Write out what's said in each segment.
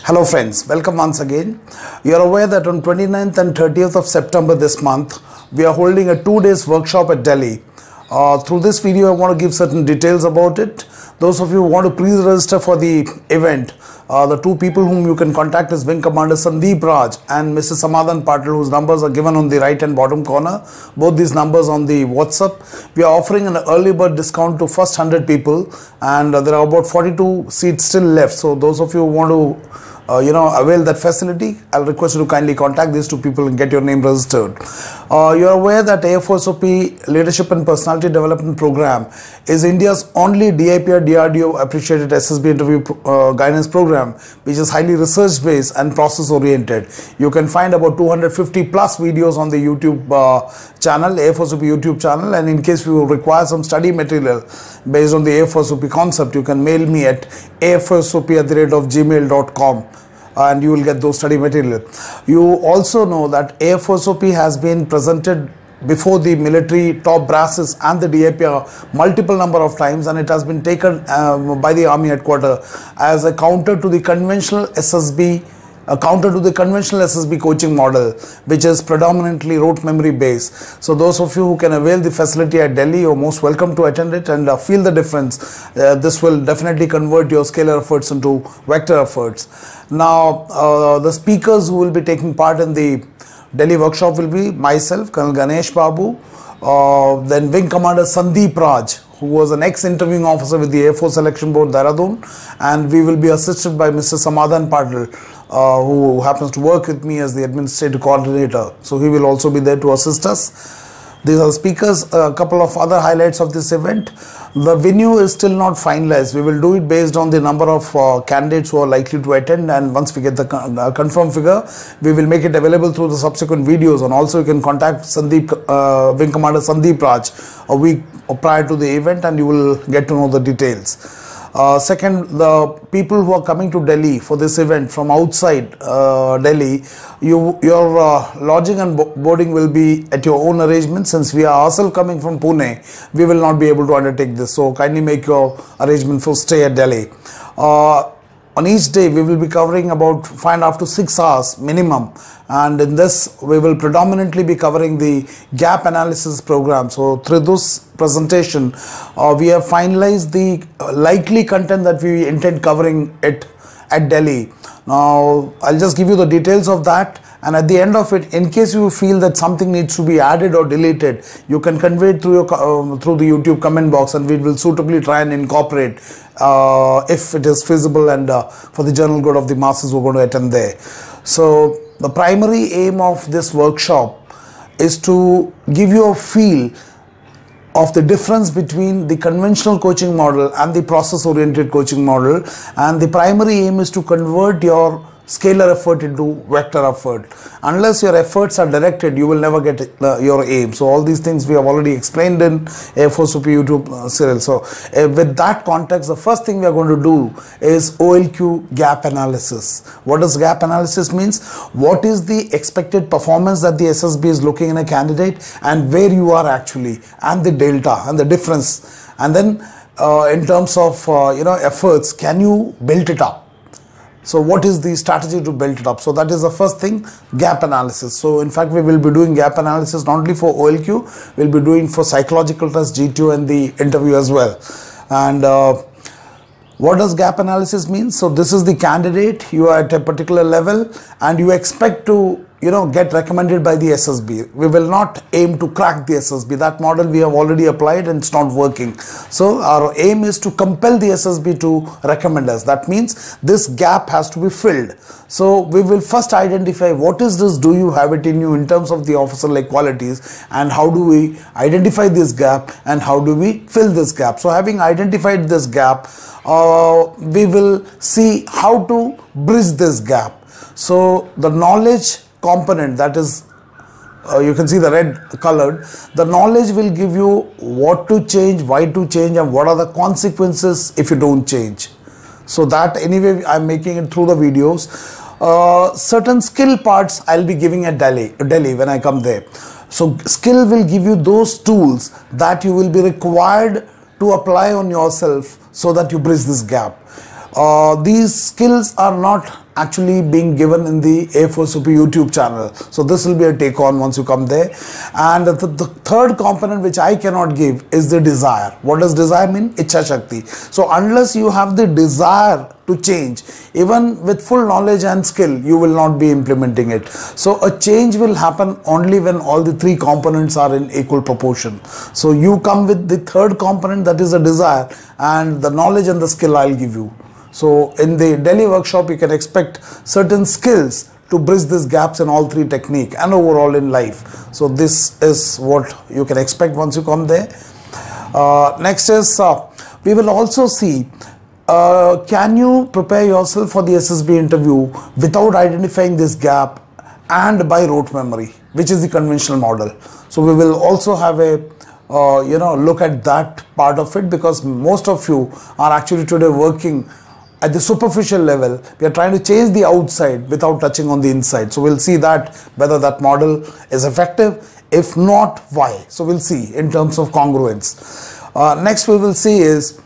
Hello friends, welcome once again. You are aware that on 29th and 30th of September this month, we are holding a 2-day workshop at Delhi. Through this video, I want to give certain details about it. Those of you who want to pre-register for the event, the two people whom you can contact is Wing Commander Sandeep Raj and Mr. Samadhan Patil, whose numbers are given on the right and bottom corner. Both these numbers on the WhatsApp. We are offering an early bird discount to first 100 people, and there are about 42 seats still left. So those of you who want to avail that facility, I'll request you to kindly contact these two people and get your name registered. You're aware that AFOSOP Leadership and Personality Development Programme is India's only DIPR DRDO appreciated SSB Interview Guidance Programme, which is highly research based and process oriented. You can find about 250 plus videos on the YouTube channel, AFOSOP YouTube channel, and in case you require some study material based on the AFOSOP concept, you can mail me at afosop@gmail.com. and you will get those study material. You also know that AFOSOP has been presented before the military top brasses and the DIPR multiple number of times, and it has been taken by the Army headquarters as a counter to the conventional SSB coaching model, which is predominantly rote memory based. So those of you who can avail the facility at Delhi, you're most welcome to attend it and feel the difference. This will definitely convert your scalar efforts into vector efforts. Now, the speakers who will be taking part in the Delhi workshop will be myself, Col Ganesh Babu, then Wing Commander Sandeep Raj, who was an ex-interviewing officer with the Air Force Selection Board, Dehradun, and we will be assisted by Mr. Samadhan Patil, who happens to work with me as the administrative coordinator. So he will also be there to assist us. These are the speakers. A couple of other highlights of this event. The venue is still not finalized. We will do it based on the number of candidates who are likely to attend, and once we get the confirmed figure, we will make it available through the subsequent videos. And also you can contact Wing Commander Sandeep Raj a week prior to the event, and you will get to know the details. Second, the people who are coming to Delhi for this event from outside Delhi, your lodging and boarding will be at your own arrangement. Since we are ourselves coming from Pune, we will not be able to undertake this. So kindly make your arrangement for stay at Delhi. On each day, we will be covering about 5.5 to 6 hours minimum, and in this, we will predominantly be covering the gap analysis program. So through this presentation, we have finalized the likely content that we intend covering it at Delhi. Now, I'll just give you the details of that, and at the end of it, in case you feel that something needs to be added or deleted, you can convey it through through the YouTube comment box, and we will suitably try and incorporate if it is feasible and for the general good of the masses who are going to attend there. So the primary aim of this workshop is to give you a feel of the difference between the conventional coaching model and the process oriented coaching model, and the primary aim is to convert your scalar effort into vector effort. Unless your efforts are directed, you will never get your aim. So all these things we have already explained in AFOSOP YouTube serial. So with that context, the first thing we are going to do is OLQ gap analysis. What does gap analysis means? What is the expected performance that the SSB is looking in a candidate, and where you are actually, and the delta and the difference, and then in terms of efforts, can you build it up? So what is the strategy to build it up? So that is the first thing, gap analysis. So in fact, we will be doing gap analysis not only for OLQ, we will be doing for psychological test, GTO, and the interview as well. And what does gap analysis mean? So this is the candidate, you are at a particular level and you expect to get recommended by the SSB. We will not aim to crack the SSB. That model we have already applied and it's not working. So our aim is to compel the SSB to recommend us. That means this gap has to be filled. So we will first identify what is this, do you have it in you in terms of the officer-like qualities, and how do we identify this gap and how do we fill this gap. So having identified this gap, we will see how to bridge this gap. So the knowledge component, that is you can see the red colored, the knowledge will give you what to change, why to change, and what are the consequences if you don't change. So that anyway I'm making it through the videos. Certain skill parts I'll be giving at Delhi when I come there. So skill will give you those tools that you will be required to apply on yourself so that you bridge this gap. These skills are not actually being given in the AFOSOP YouTube channel. So this will be a take on once you come there. And the third component which I cannot give is the desire. What does desire mean? Ichha Shakti. So unless you have the desire to change, even with full knowledge and skill, you will not be implementing it. So a change will happen only when all the three components are in equal proportion. So you come with the third component, that is a desire, and the knowledge and the skill I'll give you. So in the Delhi workshop, you can expect certain skills to bridge these gaps in all three technique and overall in life. So this is what you can expect once you come there. Next is, we will also see, can you prepare yourself for the SSB interview without identifying this gap and by rote memory, which is the conventional model. So we will also have a look at that part of it, because most of you are actually today working at the superficial level. We are trying to change the outside without touching on the inside. So we'll see that whether that model is effective. If not, why? So we'll see in terms of congruence. Next we will see is,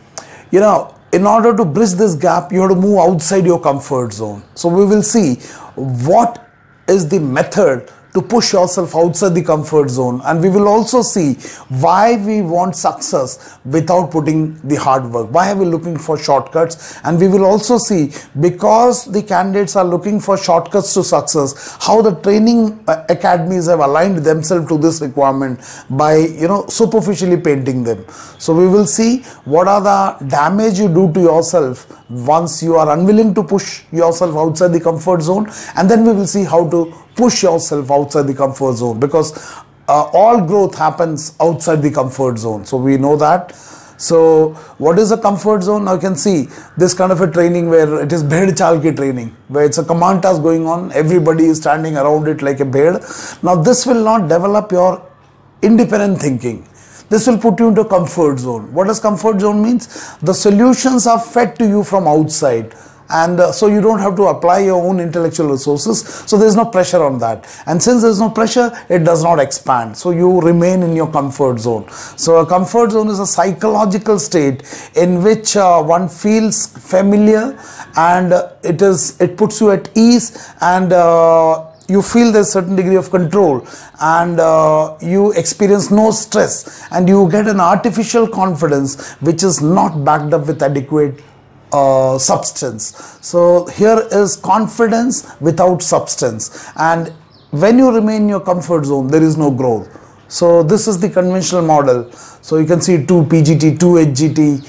in order to bridge this gap, you have to move outside your comfort zone. So we will see what is the method to push yourself outside the comfort zone, and we will also see why we want success without putting the hard work. Why are we looking for shortcuts? And we will also see, because the candidates are looking for shortcuts to success, how the training academies have aligned themselves to this requirement by superficially painting them. So we will see what are the damage you do to yourself once you are unwilling to push yourself outside the comfort zone, and then we will see how to push yourself outside the comfort zone, because all growth happens outside the comfort zone. So we know that. So what is a comfort zone? Now you can see this kind of a training where it is bhed chal ki training, where it's a command task going on, everybody is standing around it like a bhed. Now this will not develop your independent thinking. This will put you into a comfort zone. What does comfort zone means? The solutions are fed to you from outside, and so you don't have to apply your own intellectual resources. So there is no pressure on that, and since there is no pressure, it does not expand. So you remain in your comfort zone. So a comfort zone is a psychological state in which one feels familiar, and it puts you at ease, and you feel there's a certain degree of control, and you experience no stress, and you get an artificial confidence which is not backed up with adequate substance. So here is confidence without substance, and when you remain in your comfort zone, there is no growth. So this is the conventional model. So you can see 2 PGT, 2 HGT,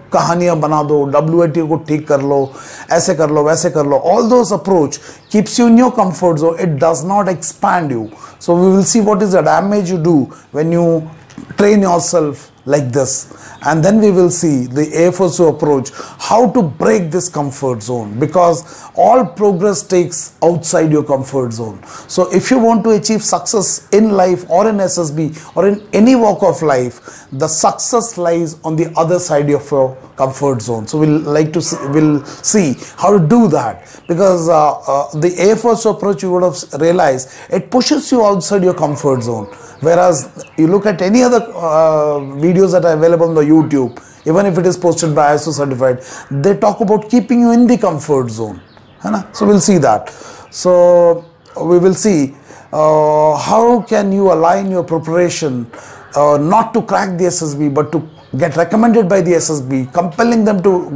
kahaniyan bana do, WAT ko theek kar lo, aise kar lo, waise kar lo. All those approach keeps you in your comfort zone. It does not expand you. So we will see what is the damage you do when you train yourself like this, and then we will see the AFOSO approach, how to break this comfort zone, because all progress takes outside your comfort zone. So if you want to achieve success in life or in SSB or in any walk of life, the success lies on the other side of your comfort zone. So we'll see how to do that, because the AFOSO approach, you would have realized, it pushes you outside your comfort zone. Whereas you look at any other videos that are available on the YouTube, even if it is posted by ISO certified, they talk about keeping you in the comfort zone. So we'll see that. So we will see how can you align your preparation not to crack the SSB, but to get recommended by the SSB, compelling them to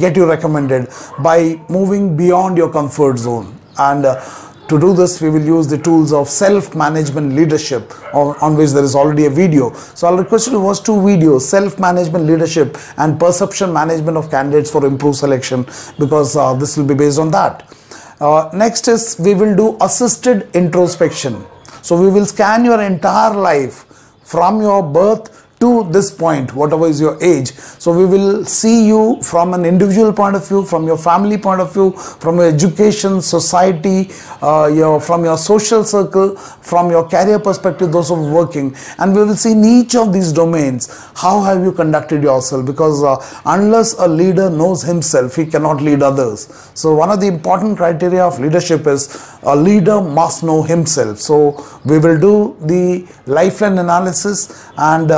get you recommended by moving beyond your comfort zone. And to do this, we will use the tools of self-management leadership, on which there is already a video. So I'll request you to watch 2 videos, self-management leadership and perception management of candidates for improved selection, because this will be based on that. Next is, we will do assisted introspection. So we will scan your entire life from your birth to this point, whatever is your age. So we will see you from an individual point of view, from your family point of view, from your education, society, from your social circle, from your career perspective, those who are working. And we will see in each of these domains, how have you conducted yourself, because unless a leader knows himself, he cannot lead others. So one of the important criteria of leadership is a leader must know himself. So we will do the lifeline analysis, and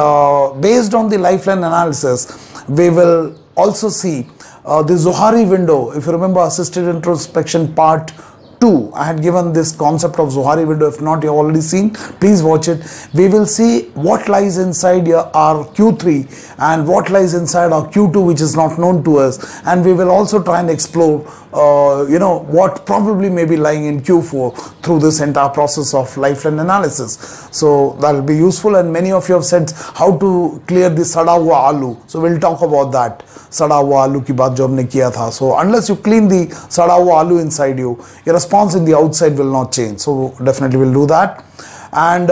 based on the lifeline analysis, we will also see the Zohari window. If you remember assisted introspection part 2, I had given this concept of Zohari window. If not, you have already seen, please watch it. We will see what lies inside our Q3 and what lies inside our Q2, which is not known to us, and we will also try and explore what probably may be lying in Q4 through this entire process of lifeline analysis. So that will be useful, and many of you have said how to clear the sada hua aloo. So we'll talk about that. Sada hua aloo ki baat jo humne kiya tha. So unless you clean the sada hua aloo inside you, your response in the outside will not change. So definitely we'll do that. And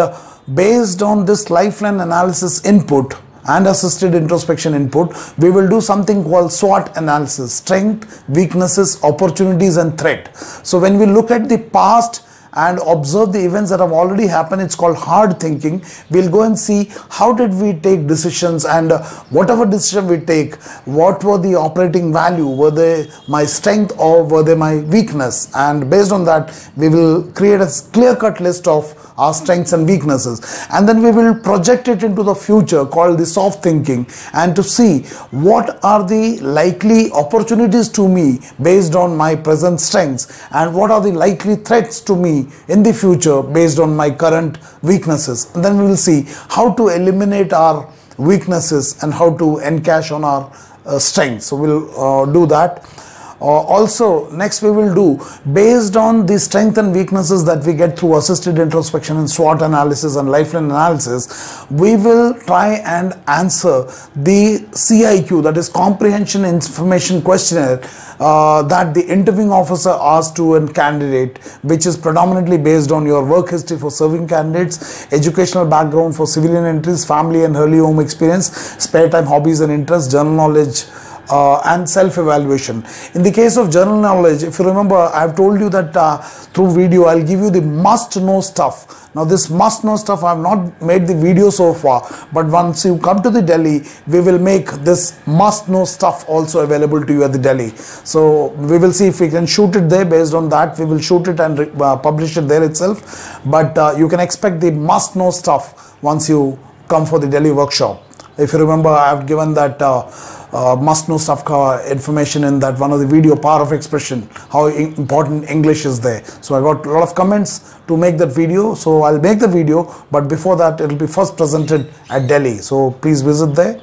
based on this lifeline analysis input and assisted introspection input, we will do something called SWOT analysis: strength, weaknesses, opportunities and threat. So when we look at the past and observe the events that have already happened, it's called hard thinking. We'll go and see how did we take decisions, and whatever decision we take, what were the operating value, were they my strength or were they my weakness, and based on that we will create a clear-cut list of our strengths and weaknesses, and then we will project it into the future, called the soft thinking, and to see what are the likely opportunities to me based on my present strengths, and what are the likely threats to me in the future based on my current weaknesses. And then we will see how to eliminate our weaknesses and how to encash on our strengths. So we'll do that. Also, next we will do, based on the strength and weaknesses that we get through assisted introspection and SWOT analysis and lifeline analysis, we will try and answer the CIQ, that is Comprehension Information Questionnaire, that the interviewing officer asks to a candidate, which is predominantly based on your work history for serving candidates, educational background for civilian entries, family and early home experience, spare time, hobbies and interests, general knowledge, and self-evaluation. In the case of general knowledge, if you remember, I have told you that through video I'll give you the must-know stuff. Now this must-know stuff, I have not made the video so far, but once you come to the Delhi, we will make this must-know stuff also available to you at the Delhi. So we will see if we can shoot it there. Based on that, we will shoot it and publish it there itself. But you can expect the must-know stuff once you come for the Delhi workshop. If you remember, I have given that must-know stuff information in that one of the video, Power of Expression, how important English is there. So I got a lot of comments to make that video, so I'll make the video, but before that it will be first presented at Delhi, so please visit there.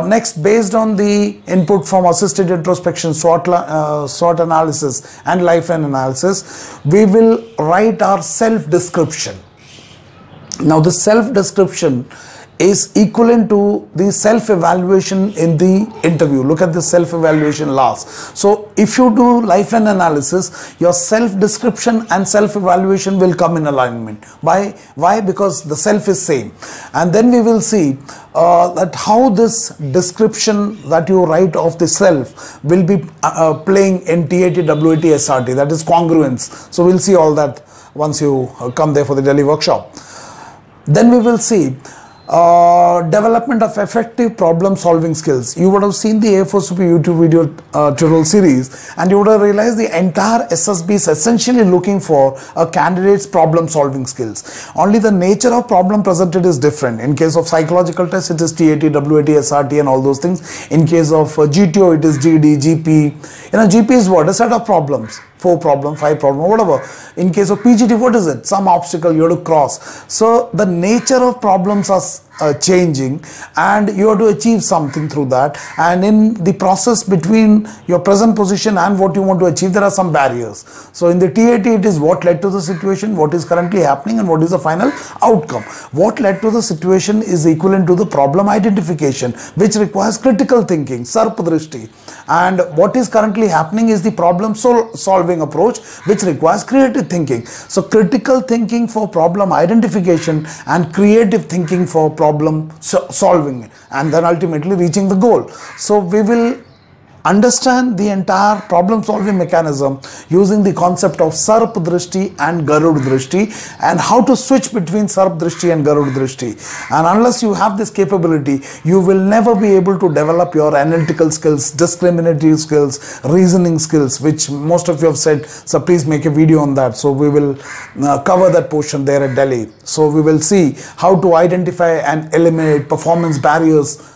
Next, based on the input from assisted introspection, SWOT analysis and lifeline analysis, we will write our self-description. Now the self-description is equivalent to the self-evaluation in the interview. Look at the self-evaluation last. So if you do lifeline analysis, your self-description and self-evaluation will come in alignment. Why? Because the self is same. And then we will see that how this description that you write of the self will be playing in TAT, WAT, SRT, that is congruence. So we'll see all that once you come there for the Delhi workshop. Then we will see development of effective problem solving skills. You would have seen the AFOSOP YouTube video tutorial series, and you would have realized the entire SSB is essentially looking for a candidate's problem solving skills. Only the nature of problem presented is different. In case of psychological tests, it is TAT, WAT, SRT and all those things. In case of GTO, it is GD, GP. GP is what? A set of problems. 4 problem, 5 problem, whatever. In case of PGT, what is it? Some obstacle you have to cross. So the nature of problems are changing, and you have to achieve something through that, and in the process between your present position and what you want to achieve, there are some barriers. So in the TAT, it is what led to the situation, what is currently happening, and what is the final outcome. What led to the situation is equivalent to the problem identification, which requires critical thinking, sarpadrishti, and what is currently happening is the problem solving approach, which requires creative thinking. So critical thinking for problem identification and creative thinking for problem solving, and then ultimately reaching the goal. So we will understand the entire problem solving mechanism using the concept of Sarp Drishti and Garud Drishti, and how to switch between Sarp Drishti and Garud Drishti. And unless you have this capability, you will never be able to develop your analytical skills, discriminatory skills, reasoning skills, which most of you have said, so please make a video on that. So we will cover that portion there at Delhi. So we will see how to identify and eliminate performance barriers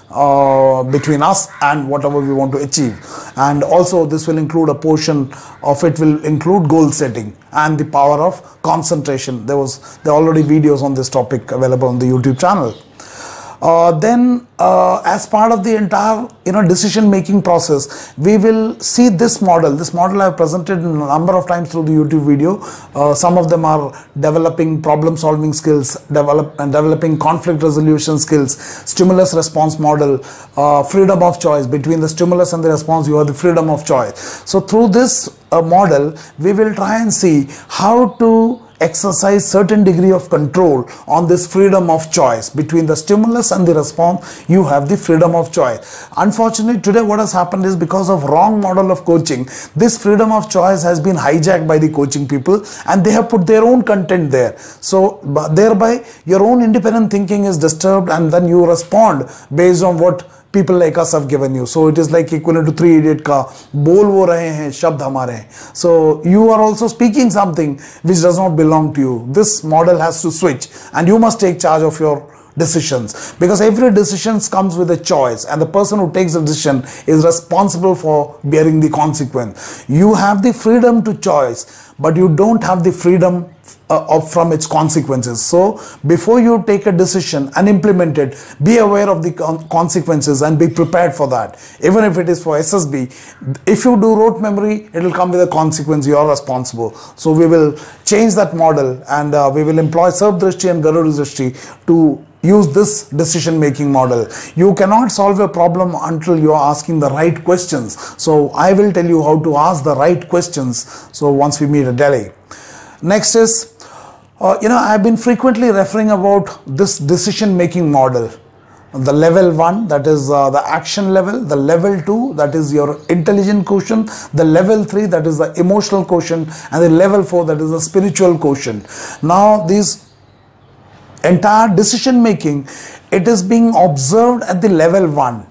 between us and whatever we want to achieve. And also this will include a portion of it will include goal setting and the power of concentration. There are already videos on this topic available on the YouTube channel. Then as part of the entire decision making process, we will see this model. This model I have presented a number of times through the YouTube video. Some of them are developing problem solving skills, developing conflict resolution skills, stimulus response model, freedom of choice. Between the stimulus and the response, you have the freedom of choice. So through this model, we will try and see how to exercise certain degree of control on this freedom of choice. Between the stimulus and the response, you have the freedom of choice. Unfortunately, today what has happened is, because of wrong model of coaching, this freedom of choice has been hijacked by the coaching people and they have put their own content there. So thereby your own independent thinking is disturbed, and then you respond based on what people like us have given you. So it is like equivalent to 3 Idiot ka bol wo rahe hain, shabd hamare hain. So you are also speaking something which does not belong to you. This model has to switch, and you must take charge of your decisions, because every decision comes with a choice, and the person who takes the decision is responsible for bearing the consequence. You have the freedom to choice, but you don't have the freedom from its consequences. So before you take a decision and implement it, be aware of the consequences and be prepared for that. Even if it is for SSB, if you do rote memory, it will come with a consequence. You are responsible. So we will change that model, and we will employ Sarvdrishti and Garudrishti to use this decision making model. You cannot solve a problem until you are asking the right questions. So I will tell you how to ask the right questions. So once we meet at Delhi. Next is, I have been frequently referring about this decision making model. The level 1, that is the action level, the level 2, that is your intelligent quotient, the level 3, that is the emotional quotient, and the level 4, that is the spiritual quotient. Now these entire decision making, it is being observed at the level 1.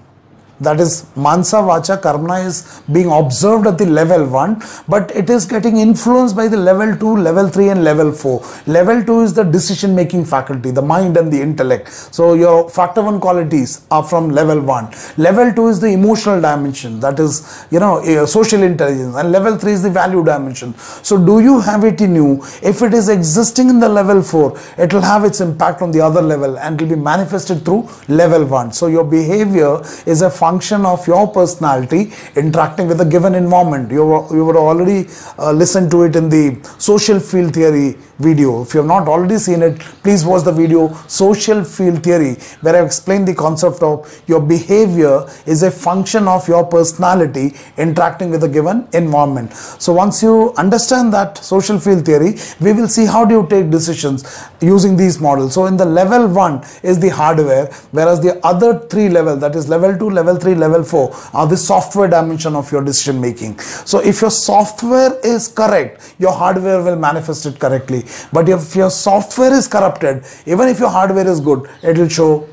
That is, Mansa, Vacha, Karma is being observed at the level 1, but it is getting influenced by the level 2, level 3 and level 4. Level 2 is the decision making faculty, the mind and the intellect. So your factor 1 qualities are from level 1. Level 2 is the emotional dimension, that is, social intelligence, and level 3 is the value dimension. So do you have it in you? If it is existing in the level 4, it will have its impact on the other level and it will be manifested through level 1. So your behavior is a function of your personality interacting with a given environment. You would already listen to it in the social field theory video. If you have not already seen it, please watch the video Social Field Theory, where I explain the concept of your behavior is a function of your personality interacting with a given environment. So once you understand that social field theory, we will see how do you take decisions using these models. So in the level 1 is the hardware, whereas the other 3 levels, that is level 2, level 3, level 4, are the software dimension of your decision making. So if your software is correct, your hardware will manifest it correctly. But if your software is corrupted, even if your hardware is good, it will show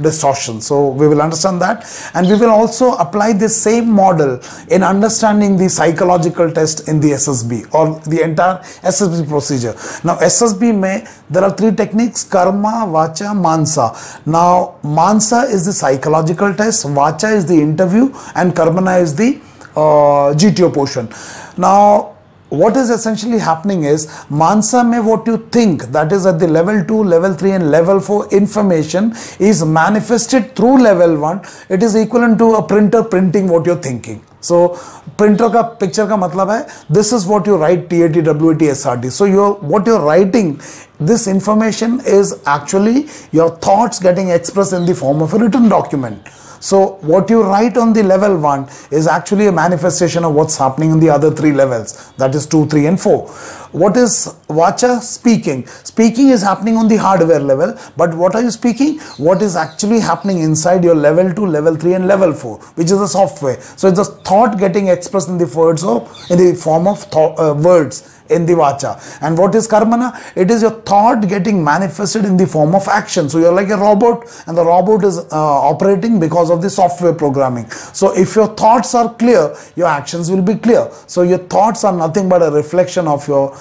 distortion. So we will understand that, and we will also apply this same model in understanding the psychological test in the SSB or the entire SSB procedure. Now SSB there are 3 techniques: Karma, Vacha, Mansa. Now Mansa is the psychological test, Vacha is the interview, and Karmana is the GTO portion. Now what is essentially happening is, Mansa mein what you think, that is at the level 2, level 3 and level 4 information is manifested through level 1. It is equivalent to a printer printing what you're thinking. So printer ka picture ka matlab hai, this is what you write, TAT, WAT, SRT. So what you're writing, this information is actually your thoughts getting expressed in the form of a written document. So what you write on the level 1 is actually a manifestation of what's happening in the other 3 levels, that is 2, 3 and 4. What is Vacha? Speaking. Speaking is happening on the hardware level, but what are you speaking? What is actually happening inside your level 2, level 3 and level 4, which is the software. So it's a thought getting expressed in the words, or in the form of words in the vacha. And what is karmana? It is your thought getting manifested in the form of action. So you're like a robot, and the robot is operating because of the software programming. So if your thoughts are clear, your actions will be clear. So your thoughts are nothing but a reflection of your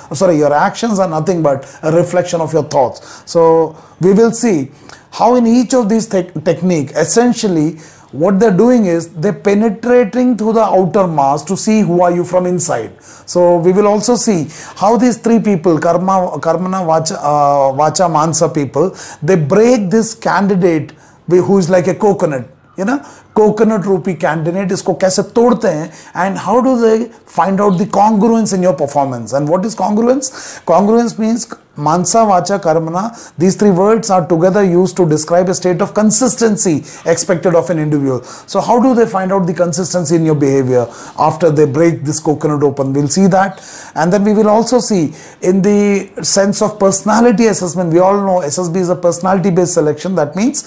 actions are nothing but a reflection of your thoughts. So we will see how in each of these technique, essentially what they're doing is they're penetrating through the outer mass to see who are you from inside. So we will also see how these three people, karmana, vacha, manasa people, they break this candidate who is like a coconut, you know, coconut rupee candidate, isko kaise todte hain, and how do they find out the congruence in your performance. And what is congruence? Congruence means mansa, vacha, karmana. These three words are together used to describe a state of consistency expected of an individual. So how do they find out the consistency in your behavior after they break this coconut open? We'll see that. And then we will also see in the sense of personality assessment. We all know SSB is a personality based selection. That means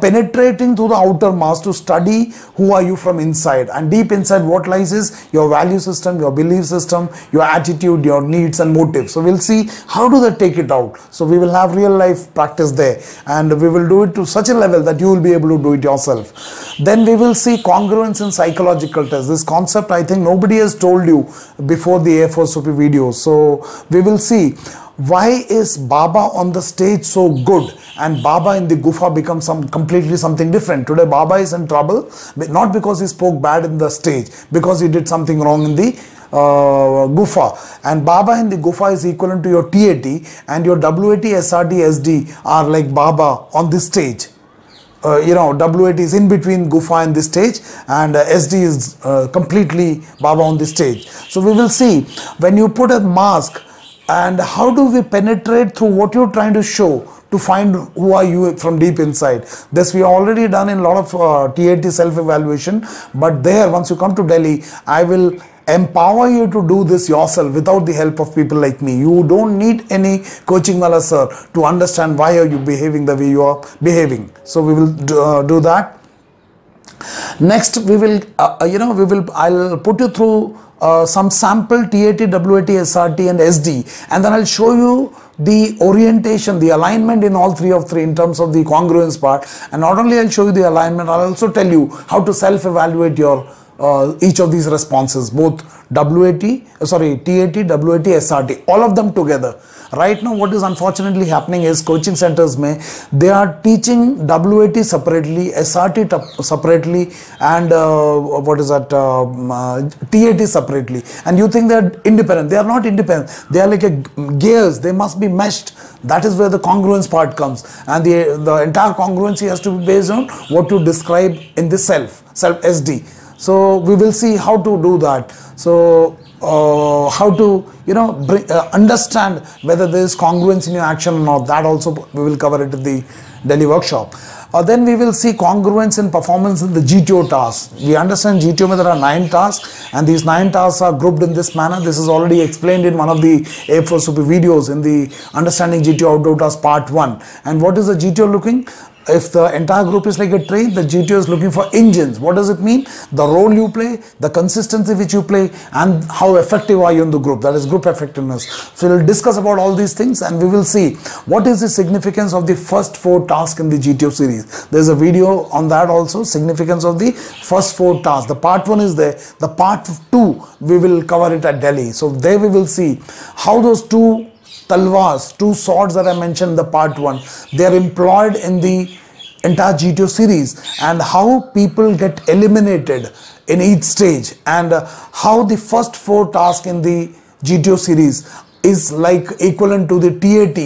penetrating through the outer mass to study who are you from inside, and deep inside what lies is your value system, your belief system, your attitude, your needs and motives. So we'll see how do they take it out. So we will have real life practice there, and we will do it to such a level that you will be able to do it yourself. Then we will see congruence in psychological tests. This concept I think nobody has told you before the AFOSOP videos. So we will see why is Baba on the stage so good and Baba in the Gufa becomes completely something different. Today Baba is in trouble, not because he spoke bad in the stage, because he did something wrong in the Gufa. And Baba in the Gufa is equivalent to your TAT, and your WAT, SRT, SD are like Baba on this stage. You know, WAT is in between Gufa and this stage, and SD is completely Baba on this stage. So we will see when you put a mask, and how do we penetrate through what you're trying to show to find who are you from deep inside. This we already done in a lot of TAT self-evaluation, but there once you come to Delhi, I will empower you to do this yourself without the help of people like me. You don't need any coaching wala sir to understand why are you behaving the way you are behaving. So we will do that. Next we will I'll put you through some sample TAT, WAT, SRT and SD, and then I'll show you the orientation, the alignment in all three in terms of the congruence part. And not only I'll show you the alignment, I'll also tell you how to self-evaluate your each of these responses, both TAT, WAT, SRT, all of them together. Right now what is unfortunately happening is coaching centers they are teaching WAT separately, SRT separately, and TAT separately, and you think they are independent. They are not independent. They are like gears. They must be meshed. That is where the congruence part comes, and the entire congruency has to be based on what you describe in the self SD. So we will see how to do that. So how to understand whether there is congruence in your action or not. That also we will cover it in the Delhi workshop. Then we will see congruence in performance in the GTO tasks. We understand GTO there are 9 tasks, and these 9 tasks are grouped in this manner. This is already explained in one of the AFOSOP videos in the Understanding GTO Outdoor Task Part 1. And what is the GTO looking? If the entire group is like a train, the GTO is looking for engines. What does it mean? The role you play, the consistency which you play, and how effective are you in the group. That is group effectiveness. So we'll discuss about all these things, and we will see what is the significance of the first 4 tasks in the GTO series. There's a video on that also, significance of the first 4 tasks. The part 1 is there. The part 2, we will cover it at Delhi. So there we will see how those 2 talwars, 2 swords that I mentioned in the part 1, they are employed in the entire GTO series, and how people get eliminated in each stage, and how the first 4 tasks in the GTO series is like equivalent to the TAT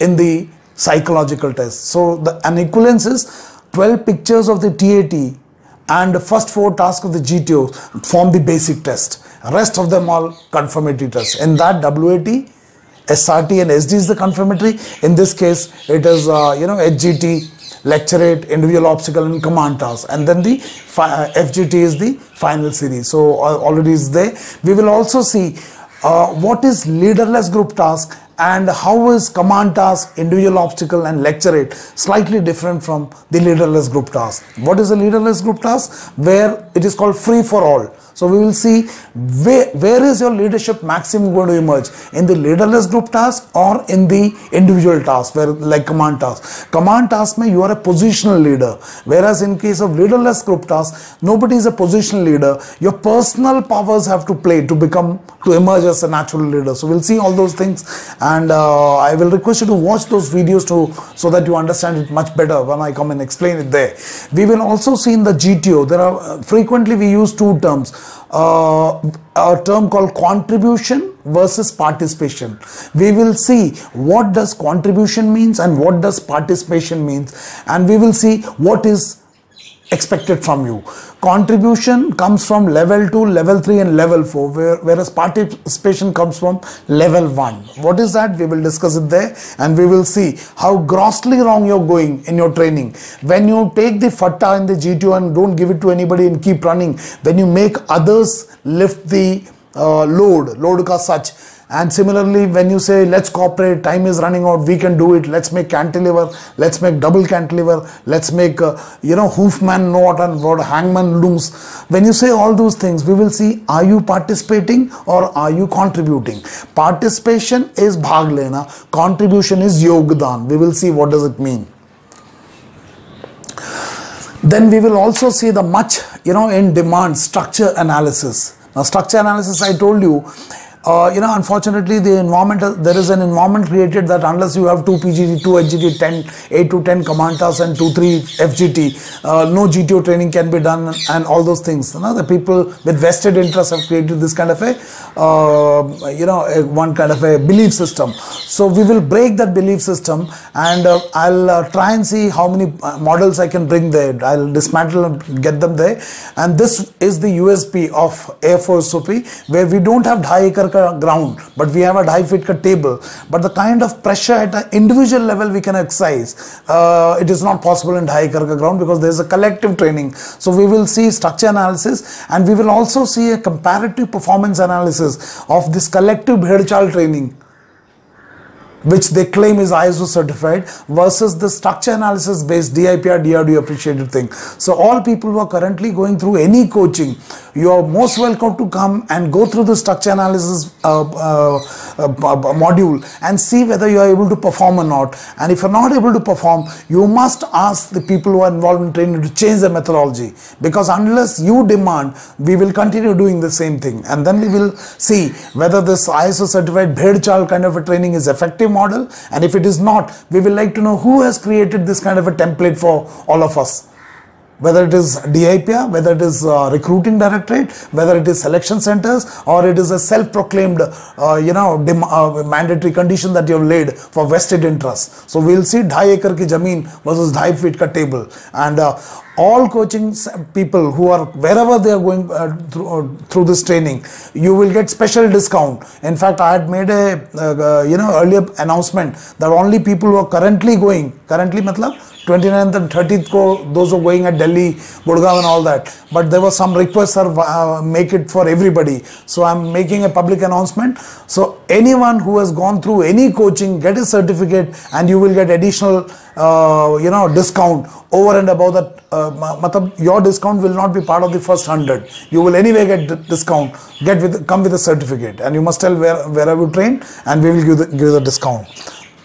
in the psychological test. So an equivalence is 12 pictures of the TAT and the first 4 tasks of the GTO form the basic test. Rest of them all confirmatory tests. In that WAT, SRT and SD is the confirmatory. In this case it is HGT, lecturate, individual obstacle and command task, and then the FGT is the final series. So already is there. We will also see what is leaderless group task And how is command task, individual obstacle and lecture it slightly different from the leaderless group task? What is a leaderless group task? Where it is called free for all. So we will see where is your leadership maximum going to emerge, in the leaderless group task or in the individual task, where like command task. Command task mein you are a positional leader, whereas in case of leaderless group task, nobody is a positional leader. Your personal powers have to play to emerge as a natural leader. So we'll see all those things, and I will request you to watch those videos so that you understand it much better when I come and explain it there. We will also see in the GTO, there are frequently we use two terms. A term called contribution versus participation. We will see what does contribution means and what does participation means, and we will see what is expected from you. Contribution comes from level 2, level 3 and level 4, whereas participation comes from level 1. What is that? We will discuss it there, and we will see how grossly wrong you're going in your training. When you take the fatta in the GTO and don't give it to anybody and keep running, when you make others lift the load ka such. And similarly, when you say let's cooperate, time is running out, we can do it, let's make cantilever, let's make double cantilever, let's make hoofman knot and what hangman looms. When you say all those things, we will see, are you participating or are you contributing? Participation is bhag lena, contribution is yogdan. We will see what does it mean. Then we will also see the much in demand structure analysis. Now structure analysis, I told you, unfortunately the environment, there is an environment created that unless you have 2 PGT, 2 HGT, 8 to 10 command tasks and 2-3 FGT, no GTO training can be done and all those things. The people with vested interests have created this kind of a, one kind of a belief system. So we will break that belief system, and I'll try and see how many models I can bring there. I'll dismantle and get them there. And this is the USP of AFOSOP, where we don't have dhai acre ground, but we have a 2.5 feet table. But the kind of pressure at an individual level we can exercise, it is not possible in 2.5 acre ground, because there is a collective training. So we will see structure analysis, and we will also see a comparative performance analysis of this collective bhed-chal training, which they claim is ISO certified, versus the structure analysis based DIPR, DRDO appreciated thing. So all people who are currently going through any coaching, you are most welcome to come and go through the structure analysis module and see whether you are able to perform or not. And if you are not able to perform, you must ask the people who are involved in training to change the methodology, because unless you demand, we will continue doing the same thing. And then we will see whether this ISO certified bhed-chal kind of a training is effective model, and if it is not, we will like to know who has created this kind of a template for all of us. Whether it is DIPR, whether it is recruiting directorate, whether it is selection centers, or it is a self-proclaimed mandatory condition that you have laid for vested interests. So we will see 2.5 acre ki zameen versus 2.5 feet ka table, and all coaching people who are wherever they are going through this training, you will get special discount. In fact, I had made a earlier announcement that only people who are currently matlab 29th and 30th ko, those who are going at Delhi, Gurgaon and all that, but there was some request, sir, make it for everybody. So I am making a public announcement. So anyone who has gone through any coaching, get a certificate, and you will get additional discount over and above that. Your discount will not be part of the first 100. You will anyway get discount. Come with a certificate, and you must tell where have you trained, and we will give the discount.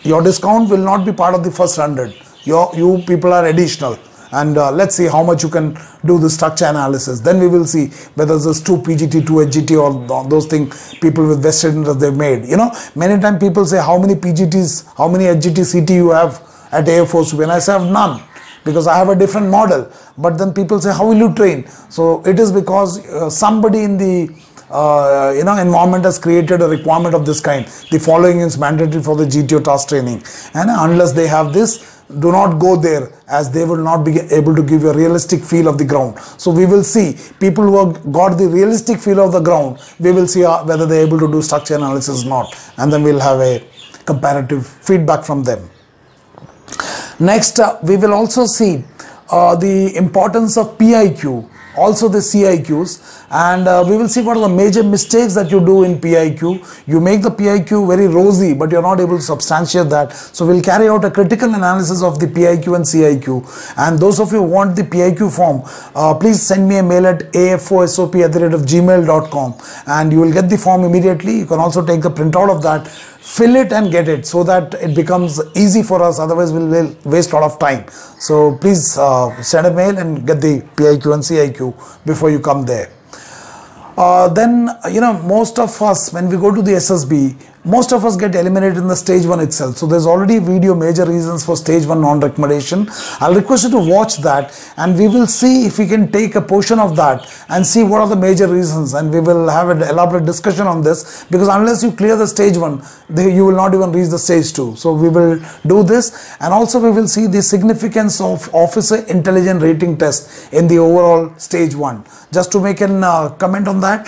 Your discount will not be part of the first 100. You people are additional, and let's see how much you can do the structure analysis. Then we will see whether there's 2 PGT, 2 HGT, or those things people with vested interest they've made. Many times people say, how many PGTs, how many HGT CT you have at AFOSOP, and I say I have none, because I have a different model. But then people say, how will you train? So it is because somebody in the environment has created a requirement of this kind. The following is mandatory for the GTO task training, and unless they have this, do not go there, as they will not be able to give you a realistic feel of the ground. So we will see people who have got the realistic feel of the ground, we will see whether they are able to do structure analysis or not, and then we will have a comparative feedback from them. Next, we will also see the importance of PIQ, also the CIQs, and we will see what are the major mistakes that you do in PIQ. You make the PIQ very rosy, but you're not able to substantiate that. So we'll carry out a critical analysis of the PIQ and CIQ. And those of you who want the PIQ form, please send me a mail at afosop@gmail.com, and you will get the form immediately. You can also take the printout of that, fill it and get it, so that it becomes easy for us. Otherwise we'll waste a lot of time. So please send a mail and get the PIQ and CIQ before you come there. Then, you know, most of us, when we go to the SSB, most of us get eliminated in the stage 1 itself. So there's already a video, major reasons for stage 1 non-recommendation. I'll request you to watch that, and we will see if we can take a portion of that and see what are the major reasons, and we will have an elaborate discussion on this, because unless you clear the stage 1, you will not even reach the stage 2. So we will do this, and also we will see the significance of officer intelligence rating test in the overall stage 1. Just to make an comment on that,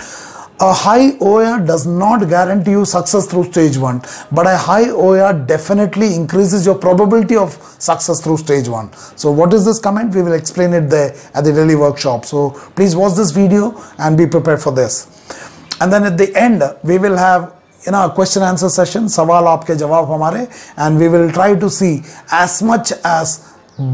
a high OER does not guarantee you success through stage 1, but a high OER definitely increases your probability of success through stage 1. So what is this comment? We will explain it there at the daily workshop. So please watch this video and be prepared for this. And then at the end, we will have, you know, a question answer session, sawal aapke jawab hamare, and we will try to see as much as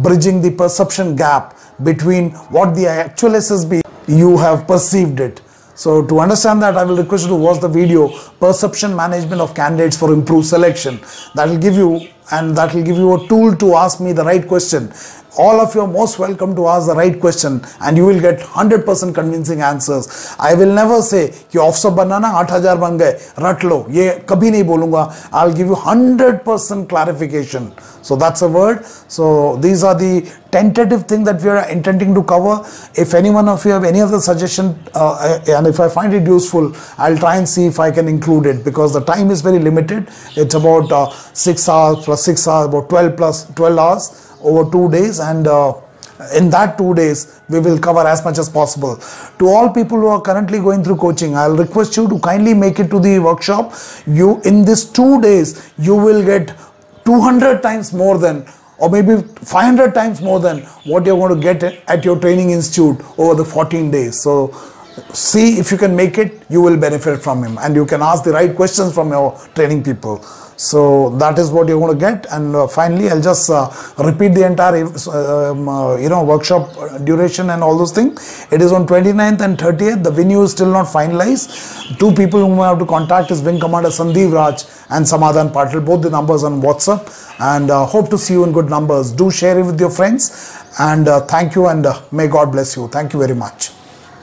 bridging the perception gap between what the actual SSB you have perceived it. So to understand that, I will request you to watch the video, Perception Management of Candidates for Improved Selection. That will give you a tool to ask me the right question. All of you are most welcome to ask the right question, and you will get 100% convincing answers. I will never say कि officer बनना ना 8000 बन गए रट लो, ये कभी नहीं बोलूँगा. I'll give you 100% clarification. So that's a word. So these are the tentative thing that we are intending to cover. If any one of you have any other suggestion, and if I find it useful, I'll try and see if I can include it, because the time is very limited. It's about 6 hours plus 6 hours, about 12 plus 12 hours over 2 days, and in that 2 days we will cover as much as possible. To all people who are currently going through coaching, I'll request you to kindly make it to the workshop. You, in this 2 days, you will get 200 times more than, or maybe 500 times more than what you're going to get at your training institute over the 14 days. So see if you can make it. You will benefit from him, and you can ask the right questions from your training people. So that is what you're going to get. And finally, I'll just repeat the entire workshop duration and all those things. It is on 29th and 30th. The venue is still not finalized. 2 people whom I have to contact is Wing Commander Sandeep Raj and Samadhan Patil. Both the numbers on WhatsApp, and hope to see you in good numbers. Do share it with your friends, and thank you, and may God bless you. Thank you very much.